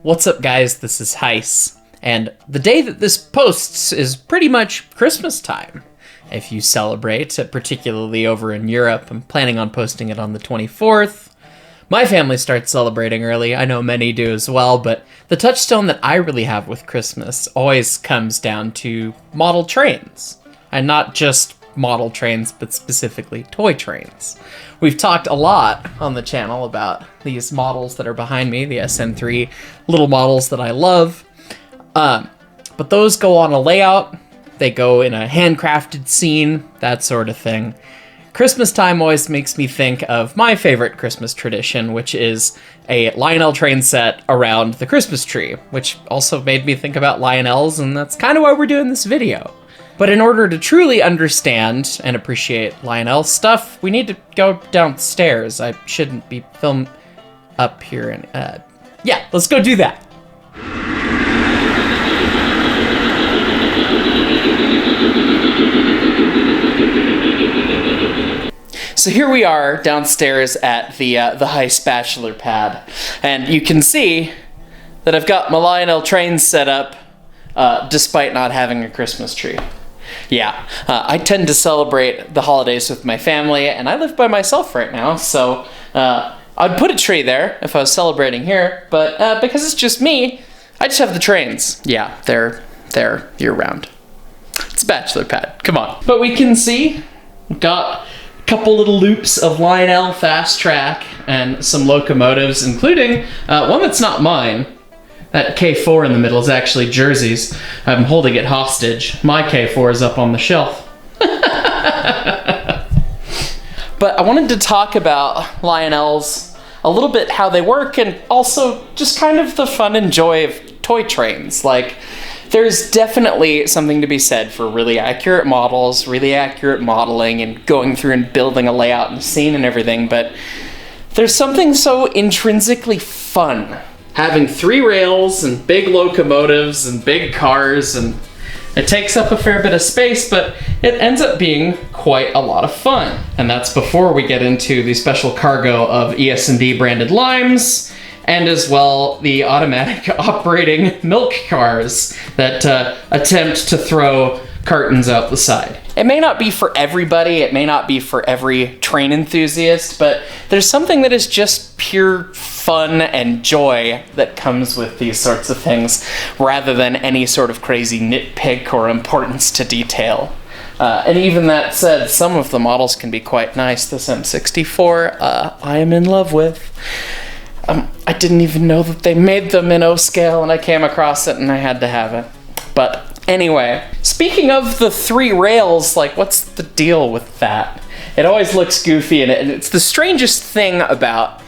What's up, guys? This is Heiss, and the day that this posts is pretty much Christmas time. If you celebrate, particularly over in Europe, I'm planning on posting it on the 24th. My family starts celebrating early. I know many do as well, but the touchstone that I really have with Christmas always comes down to model trains. And not just model trains, but specifically toy trains. We've talked a lot on the channel about these models that are behind me, the SN3 little models that I love. But those go on a layout, they go in a handcrafted scene, that sort of thing. Christmas time always makes me think of my favorite Christmas tradition, which is a Lionel train set around the Christmas tree, which also made me think about Lionels, and that's kind of why we're doing this video. But in order to truly understand and appreciate Lionel stuff, we need to go downstairs. I shouldn't be filmed up here. And yeah, let's go do that. So here we are downstairs at the Heiss Bachelor Pad, and you can see that I've got my Lionel train set up despite not having a Christmas tree. Yeah, I tend to celebrate the holidays with my family, and I live by myself right now, so I'd put a tree there if I was celebrating here, but because it's just me, I just have the trains. Yeah, they're there year-round. It's a bachelor pad, come on. But we can see, we've got a couple little loops of Lionel fast track and some locomotives, including one that's not mine. That K4 in the middle is actually Jersey's. I'm holding it hostage. My K4 is up on the shelf. But I wanted to talk about Lionels, a little bit how they work, and also just kind of the fun and joy of toy trains. Like, there's definitely something to be said for really accurate models, really accurate modeling, and going through and building a layout and scene and everything, but there's something so intrinsically fun having three rails and big locomotives and big cars, and it takes up a fair bit of space, but it ends up being quite a lot of fun. And that's before we get into the special cargo of ES&D branded limes, and as well the automatic operating milk cars that attempt to throw cartons out the side. It may not be for everybody, it may not be for every train enthusiast, but there's something that is just pure fun and joy that comes with these sorts of things, rather than any sort of crazy nitpick or importance to detail. And even that said, some of the models can be quite nice. This M64, I am in love with. I didn't even know that they made them in O-scale, and I came across it and I had to have it. But anyway, speaking of the three rails, like, what's the deal with that? It always looks goofy, and it's the strangest thing about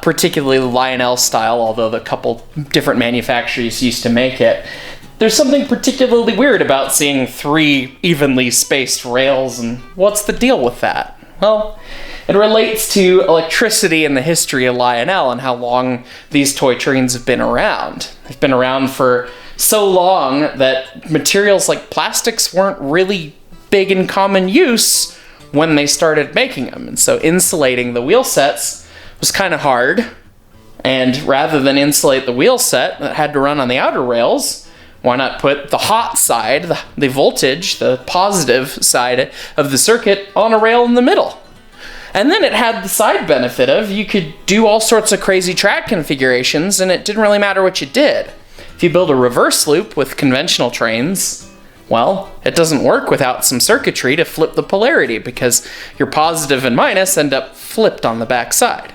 particularly the Lionel style, although the couple different manufacturers used to make it. There's something particularly weird about seeing three evenly spaced rails, and what's the deal with that? Well, it relates to electricity and the history of Lionel and how long these toy trains have been around. They've been around for so long that materials like plastics weren't really big in common use when they started making them. And so insulating the wheel sets was kind of hard. And rather than insulate the wheel set that had to run on the outer rails, why not put the hot side, the voltage, the positive side of the circuit on a rail in the middle? And then it had the side benefit of you could do all sorts of crazy track configurations, and it didn't really matter what you did. If you build a reverse loop with conventional trains, well, it doesn't work without some circuitry to flip the polarity, because your positive and minus end up flipped on the back side.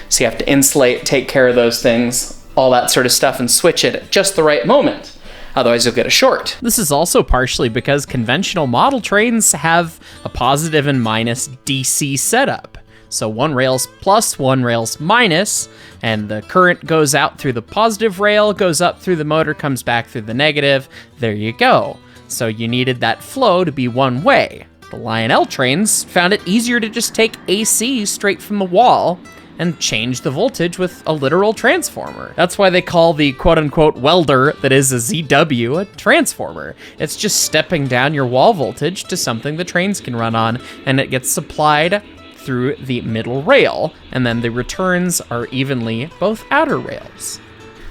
So you have to insulate, take care of those things, all that sort of stuff, and switch it at just the right moment. Otherwise, you'll get a short. This is also partially because conventional model trains have a positive and minus DC setup. So one rail's plus, one rail's minus, and the current goes out through the positive rail, goes up through the motor, comes back through the negative. There you go. So you needed that flow to be one way. The Lionel trains found it easier to just take AC straight from the wall and change the voltage with a literal transformer. That's why they call the quote-unquote welder that is a ZW a transformer. It's just stepping down your wall voltage to something the trains can run on, and it gets supplied through the middle rail, and then the returns are evenly both outer rails.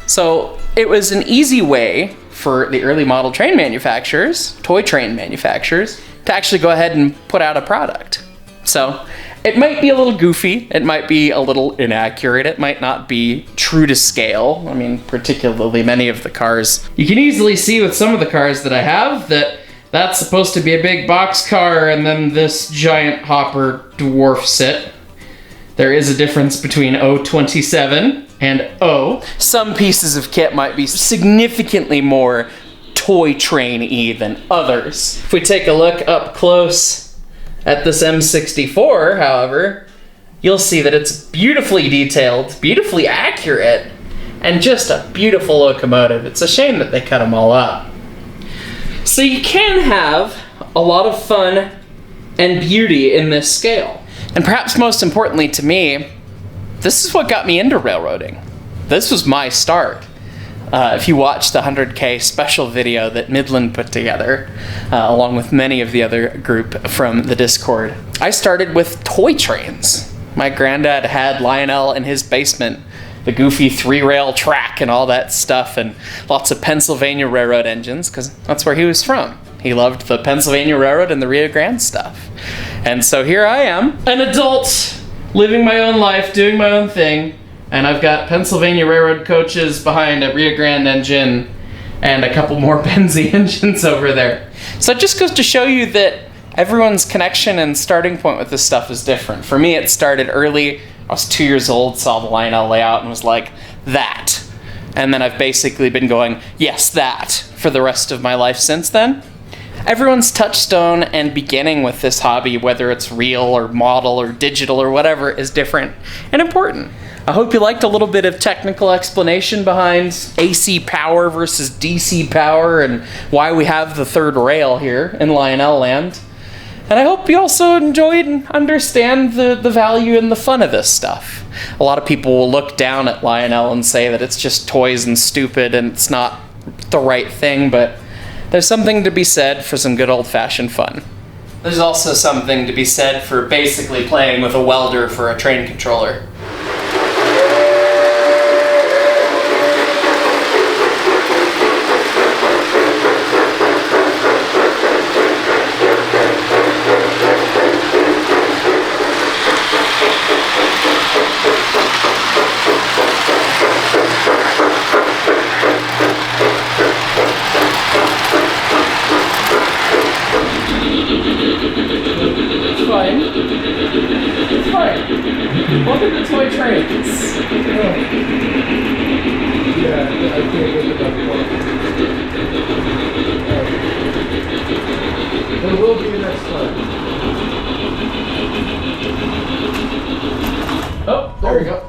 So it was an easy way for the early model train manufacturers, toy train manufacturers, to actually go ahead and put out a product. So it might be a little goofy, it might be a little inaccurate, it might not be true to scale. I mean, particularly many of the cars. You can easily see with some of the cars that I have that that's supposed to be a big box car and then this giant hopper dwarfs it. There is a difference between O27 and O. Some pieces of kit might be significantly more toy train-y than others. If we take a look up close at this M64, however, you'll see that it's beautifully detailed, beautifully accurate, and just a beautiful locomotive. It's a shame that they cut them all up. So you can have a lot of fun and beauty in this scale. And perhaps most importantly to me, this is what got me into railroading. This was my start. If you watch the 100K special video that Midland put together, along with many of the other group from the Discord, I started with toy trains. My granddad had Lionel in his basement, the goofy 3-rail track and all that stuff, and lots of Pennsylvania Railroad engines, because that's where he was from. He loved the Pennsylvania Railroad and the Rio Grande stuff. And so here I am, an adult, living my own life, doing my own thing, and I've got Pennsylvania Railroad coaches behind a Rio Grande engine and a couple more Penzi engines over there. So it just goes to show you that everyone's connection and starting point with this stuff is different. For me, it started early. I was 2 years old, saw the Lionel layout and was like, that. And then I've basically been going, yes, that, for the rest of my life since then. Everyone's touchstone and beginning with this hobby, whether it's real or model or digital or whatever, is different and important. I hope you liked a little bit of technical explanation behind AC power versus DC power and why we have the third rail here in Lionel land. And I hope you also enjoyed and understand the value and the fun of this stuff. A lot of people will look down at Lionel and say that it's just toys and stupid and it's not the right thing, but there's something to be said for some good old-fashioned fun. There's also something to be said for basically playing with a welder for a train controller. It's fine. Look at the toy trains. Yeah, I can't look it up more. There will be a next time. Oh, there we go.